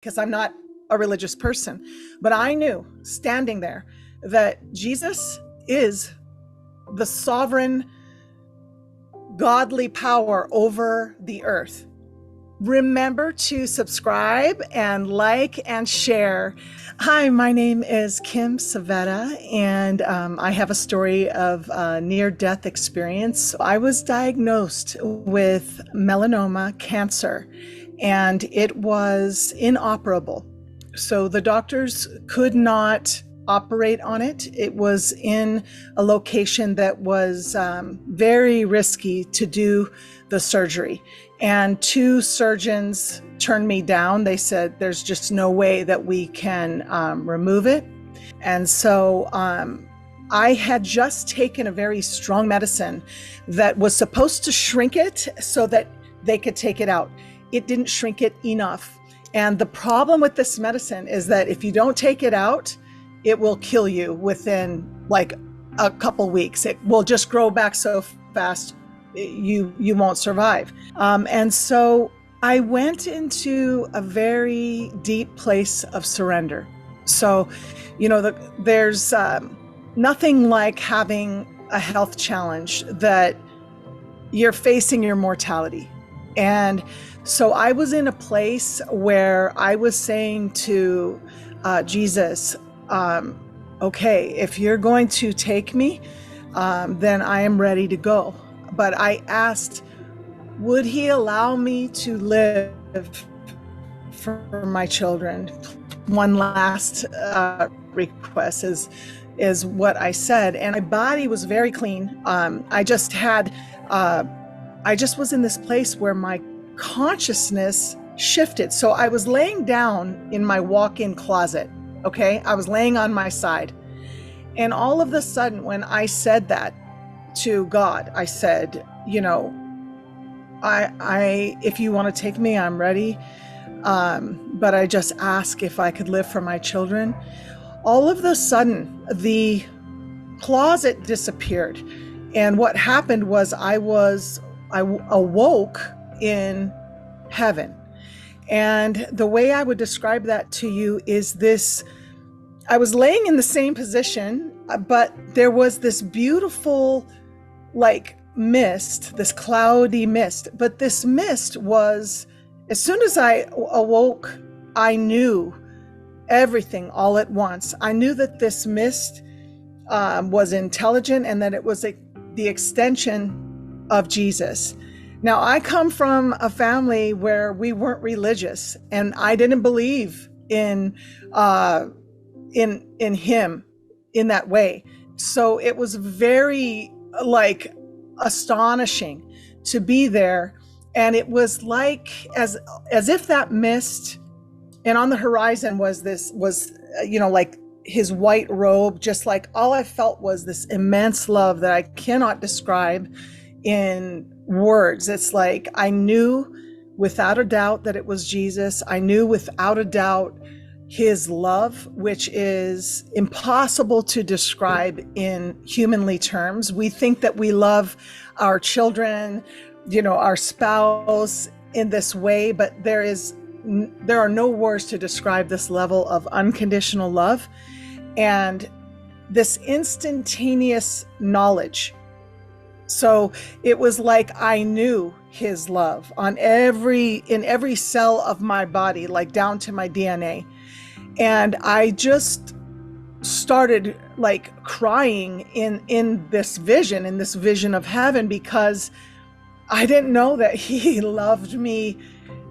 because I'm not a religious person. But I knew standing there that Jesus is the sovereign, godly power over the earth. Remember to subscribe and like and share. Hi, my name is Kim Savetta, and I have a story of a near-death experience. I was diagnosed with melanoma cancer, and it was inoperable. So the doctors could not operate on it. It was in a location that was very risky to do the surgery. And 2 surgeons turned me down. They said, there's just no way that we can remove it. And so I had just taken a very strong medicine that was supposed to shrink it so that they could take it out. It didn't shrink it enough. And the problem with this medicine is that if you don't take it out, it will kill you within like a couple weeks. It will just grow back so fast you won't survive. And so I went into a very deep place of surrender. So, there's nothing like having a health challenge that you're facing your mortality. And so I was in a place where I was saying to Jesus, okay, if you're going to take me, then I am ready to go. But I asked, would he allow me to live for my children? One last request is what I said. And my body was very clean. I just was in this place where my consciousness shifted. So I was laying down in my walk-in closet. Okay. I was laying on my side. And all of a sudden, when I said that to God, I said, if you want to take me, I'm ready. But I just ask if I could live for my children. All of a sudden, the closet disappeared. And what happened was I awoke in heaven. And the way I would describe that to you is this: I was laying in the same position, but there was this beautiful, mist, this cloudy mist. But this mist was, as soon as I awoke, I knew everything all at once. I knew that this mist was intelligent and that it was the extension of Jesus. Now, I come from a family where we weren't religious, and I didn't believe in him in that way. So it was very astonishing to be there. And it was as if that mist, and on the horizon was his white robe, just like all I felt was this immense love that I cannot describe in words. It's like I knew without a doubt that it was Jesus. I knew without a doubt his love, which is impossible to describe in humanly terms. We think that we love our children, our spouse in this way, but there are no words to describe this level of unconditional love and this instantaneous knowledge. So it was like I knew his love in every cell of my body, like down to my DNA. And I just started crying in this vision of heaven, because I didn't know that he loved me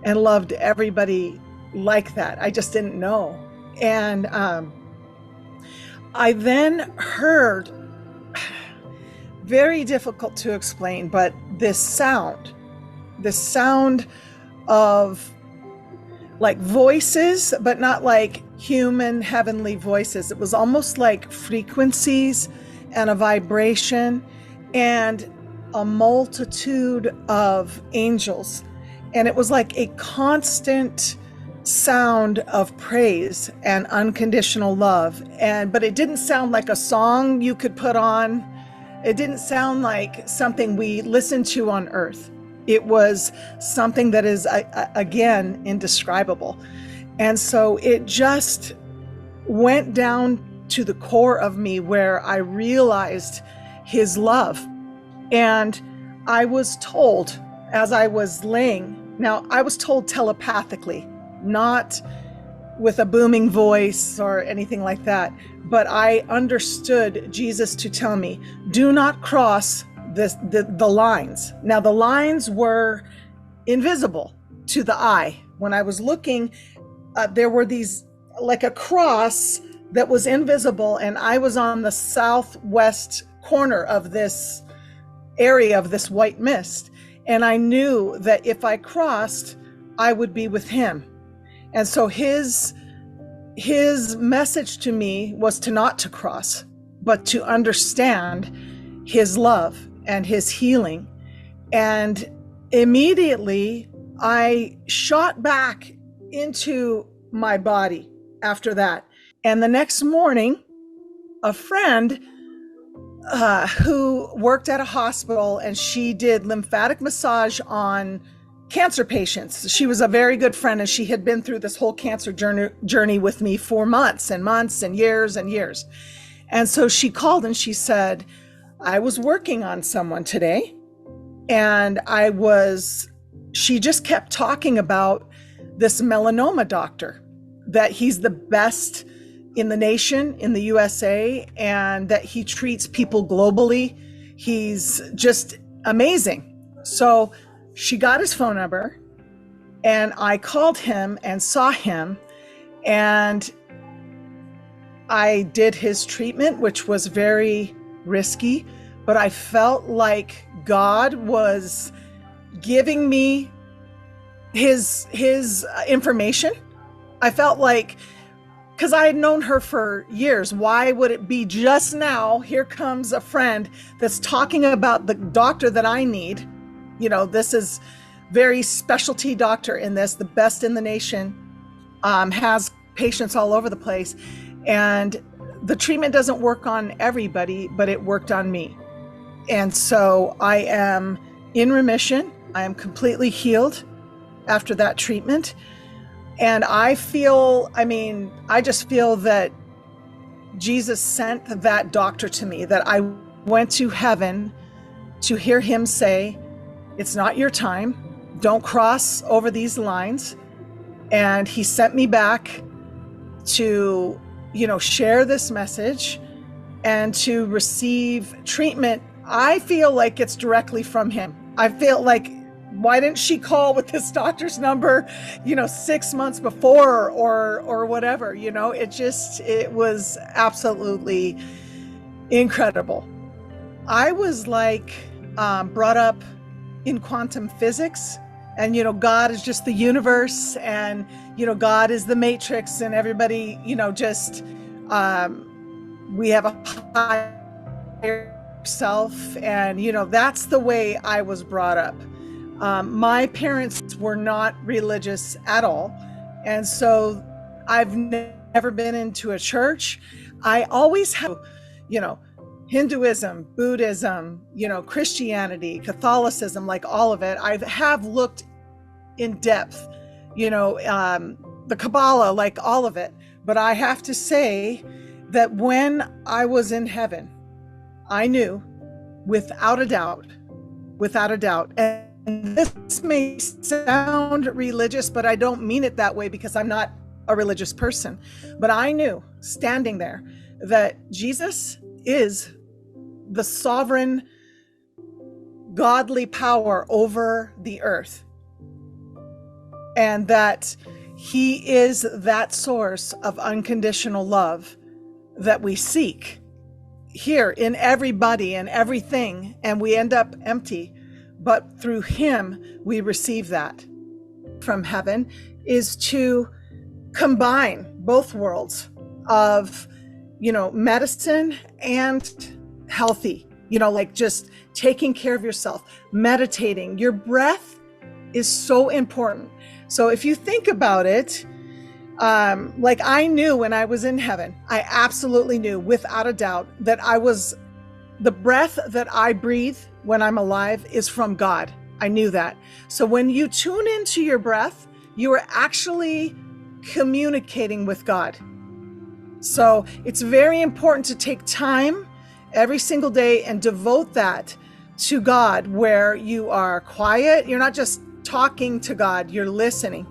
and loved everybody like that. I just didn't know. And I then heard, very difficult to explain, but this sound of voices, but not like human heavenly voices. It was almost like frequencies and a vibration and a multitude of angels. And it was like a constant sound of praise and unconditional love. But it didn't sound like a song you could put on. It didn't sound like something we listen to on earth. It was something that is, again, indescribable. And so it just went down to the core of me where I realized his love. And I was told as I was laying, now I was told telepathically, not with a booming voice or anything like that, but I understood Jesus to tell me, do not cross the lines. Now the lines were invisible to the eye. When I was looking, there were these, like a cross that was invisible, and I was on the southwest corner of this area of this white mist. And I knew that if I crossed, I would be with him. And so his message to me was not to cross, but to understand his love and his healing. And immediately I shot back into my body after that. And the next morning, a friend who worked at a hospital, and she did lymphatic massage on cancer patients. She was a very good friend, and she had been through this whole cancer journey with me for months and months and years and years. And so she called and she said, I was working on someone today, and she just kept talking about this melanoma doctor, that he's the best in the nation, in the USA, and that he treats people globally. He's just amazing. So she got his phone number, and I called him and saw him, and I did his treatment, which was very risky, but I felt like God was giving me his information. I felt like, because I had known her for years, why would it be just now, here comes a friend that's talking about the doctor that I need. You know, this is very specialty doctor in this, the best in the nation, has patients all over the place. And the treatment doesn't work on everybody, but it worked on me. And so I am in remission. I am completely healed after that treatment. And I just feel that Jesus sent that doctor to me, that I went to heaven to hear him say, it's not your time. Don't cross over these lines. And he sent me back to, share this message and to receive treatment. I feel like it's directly from him. I feel like, why didn't she call with this doctor's number, 6 months before or whatever, it was absolutely incredible. I was brought up in quantum physics, and, God is just the universe, and, God is the matrix, and everybody, we have a higher self, and, that's the way I was brought up. My parents were not religious at all. And so I've never been into a church. I always have, Hinduism, Buddhism, Christianity, Catholicism, like all of it. I have looked in depth, the Kabbalah, like all of it. But I have to say that when I was in heaven, I knew without a doubt, and this may sound religious, but I don't mean it that way because I'm not a religious person. But I knew standing there that Jesus is the sovereign, godly power over the earth. And that he is that source of unconditional love that we seek here in everybody and everything. And we end up empty. But through him, we receive that from heaven, is to combine both worlds of, medicine and healthy, just taking care of yourself, meditating. Your breath is so important. So if you think about it, I knew when I was in heaven, I absolutely knew without a doubt that the breath that I breathe when I'm alive is from God. I knew that. So when you tune into your breath, you are actually communicating with God. So it's very important to take time every single day and devote that to God, where you are quiet. You're not just talking to God, you're listening.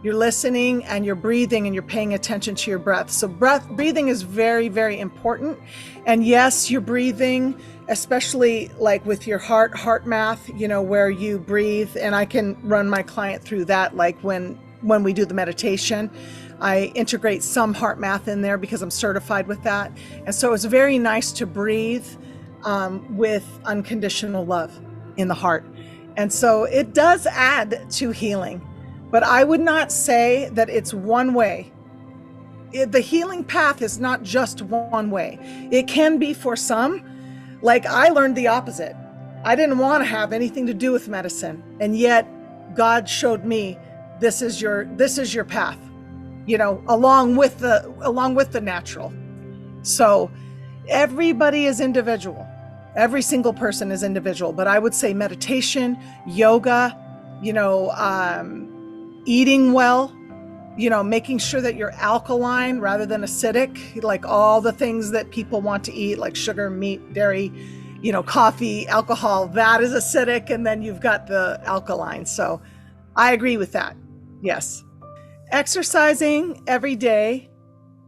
You're listening and you're breathing and you're paying attention to your breath. So breathing is very, very important. And yes, you're breathing, especially like with your heart math, where you breathe. And I can run my client through that. Like when we do the meditation, I integrate some heart math in there because I'm certified with that. And so it's very nice to breathe with unconditional love in the heart. And so it does add to healing. But I would not say that it's one way. The healing path is not just one way. It can be for some. Like I learned the opposite. I didn't want to have anything to do with medicine. And yet God showed me this is your path, along with the natural. So everybody is individual. Every single person is individual. But I would say meditation, yoga, eating well, making sure that you're alkaline rather than acidic, like all the things that people want to eat, like sugar, meat, dairy, coffee, alcohol, that is acidic. And then you've got the alkaline. So I agree with that. Yes. Exercising every day,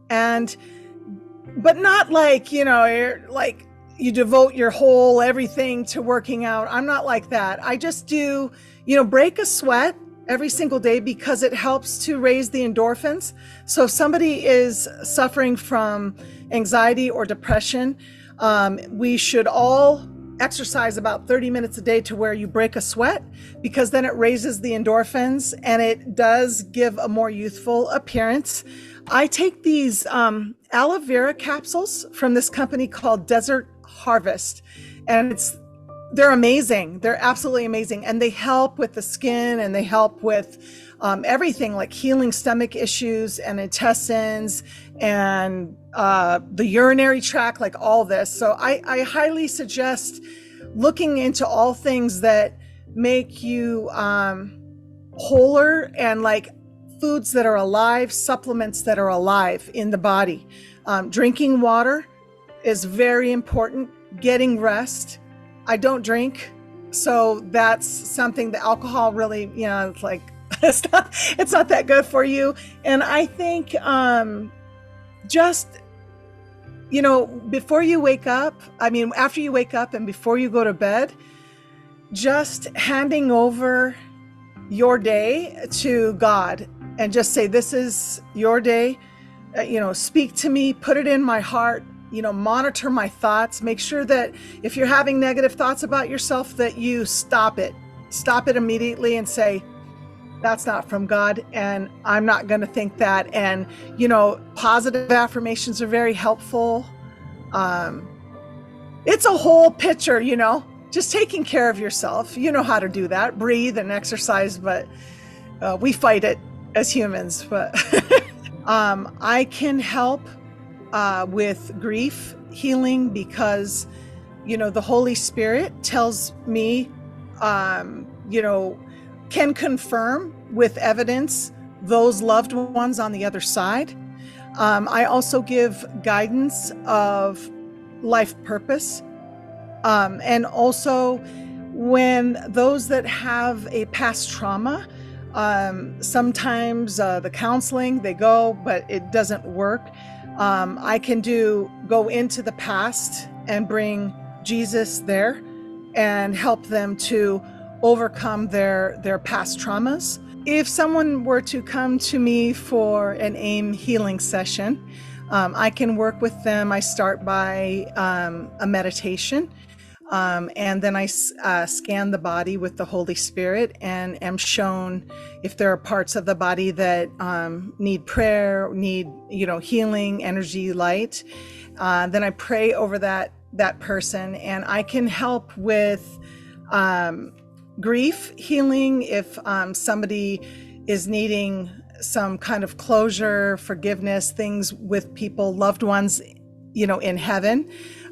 but not like, you're like you devote your whole everything to working out. I'm not like that. I just do, break a sweat every single day because it helps to raise the endorphins. So if somebody is suffering from anxiety or depression, we should all exercise about 30 minutes a day to where you break a sweat, because then it raises the endorphins and it does give a more youthful appearance. I take these aloe vera capsules from this company called Desert Harvest, and they're amazing. They're absolutely amazing. And they help with the skin and they help with everything, like healing stomach issues and intestines and the urinary tract, like all this. So I highly suggest looking into all things that make you wholer, and like foods that are alive, supplements that are alive in the body. Drinking water is very important. Getting rest. I don't drink, so that's something. The alcohol really, it's like it's not that good for you. And I think just before you wake up, after you wake up and before you go to bed, just handing over your day to God and just say, this is your day. Speak to me, put it in my heart. Monitor my thoughts. Make sure that if you're having negative thoughts about yourself, that you stop it immediately and say, that's not from God, and I'm not going to think that. And, positive affirmations are very helpful. It's a whole picture, just taking care of yourself. You know how to do that, breathe and exercise, but we fight it as humans. But I can help with grief healing because, the Holy Spirit tells me, can confirm with evidence those loved ones on the other side. I also give guidance of life purpose. And also when those that have a past trauma, sometimes the counseling, they go, but it doesn't work. I can go into the past and bring Jesus there and help them to overcome their past traumas. If someone were to come to me for an AIM healing session, I can work with them. I start by a meditation, and then I scan the body with the Holy Spirit and am shown if there are parts of the body that need prayer, need healing, energy, light. Then I pray over that person, and I can help with grief healing if somebody is needing some kind of closure, forgiveness, things with people, loved ones, in heaven.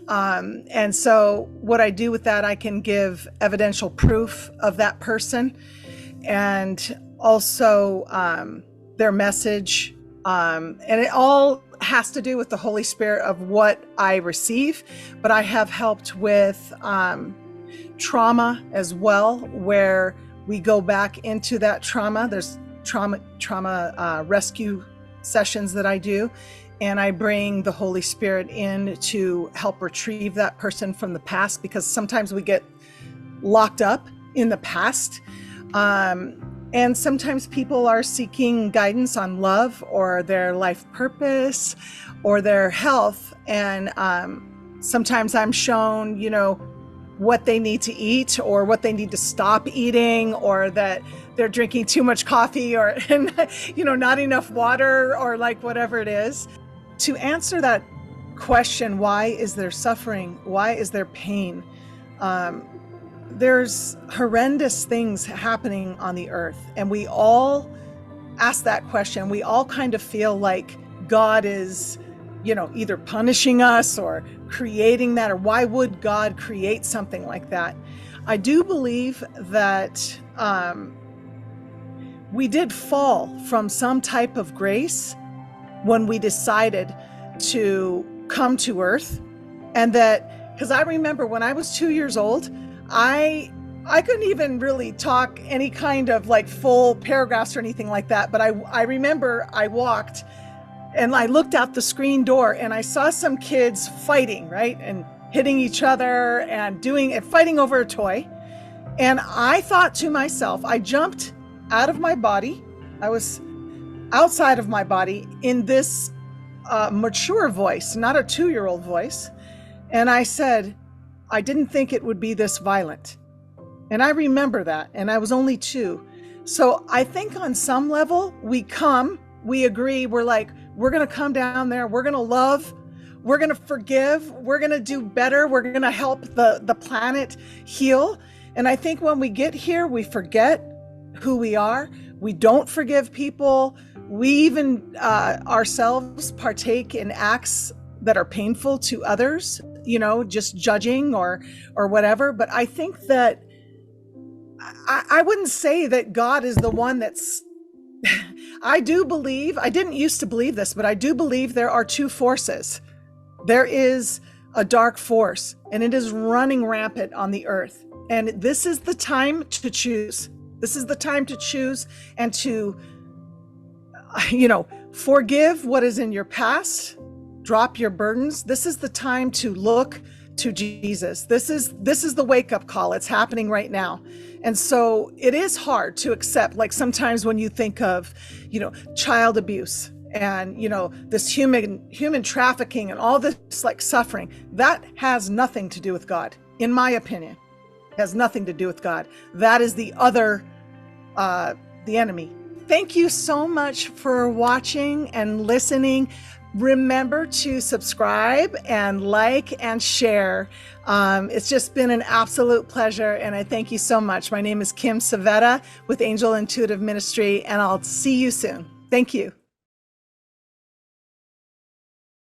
And so what I do with that, I can give evidential proof of that person, and also their message And it all has to do with the Holy Spirit of what I receive. But I have helped with trauma as well, where we go back into that trauma. There's trauma rescue sessions that I do, and I bring the Holy Spirit in to help retrieve that person from the past, because sometimes we get locked up in the past. And sometimes people are seeking guidance on love or their life purpose or their health. And sometimes I'm shown, what they need to eat or what they need to stop eating, or that they're drinking too much coffee or, not enough water, or like whatever it is. To answer that question, why is there suffering? Why is there pain? There's horrendous things happening on the earth, and we all ask that question. We all kind of feel like God is, either punishing us or creating that, or why would God create something like that? I do believe that we did fall from some type of grace when we decided to come to earth. And that, because I remember when I was 2 years old, I couldn't even really talk any kind of like full paragraphs or anything like that. But I remember I walked and I looked out the screen door and I saw some kids fighting, right? And hitting each other and fighting over a toy. And I thought to myself, I jumped out of my body. I was outside of my body in this mature voice, not a 2-year-old voice. And I said, I didn't think it would be this violent. And I remember that. And I was only 2. So I think on some level, we agree, we're like, we're going to come down there, we're going to love, we're going to forgive, we're going to do better, we're going to help the planet heal. And I think when we get here, we forget who we are. We don't forgive people. We even ourselves partake in acts that are painful to others, just judging or whatever. But I think that I wouldn't say that God is the one that's I do believe, I didn't used to believe this, but I do believe there are 2 forces. There is a dark force, and it is running rampant on the earth. And this is the time to choose. This is the time to choose and to, forgive what is in your past, drop your burdens. This is the time to look to Jesus. This is the wake-up call. It's happening right now. And so it is hard to accept, like sometimes when you think of, child abuse and, this human trafficking and all this like suffering, that has nothing to do with God. In my opinion, it has nothing to do with God. That is the other, the enemy. Thank you so much for watching and listening. Remember to subscribe and like and share. It's just been an absolute pleasure, and I thank you so much. My name is Kim Savetta with Angel Intuitive Ministry, and I'll see you soon. Thank you.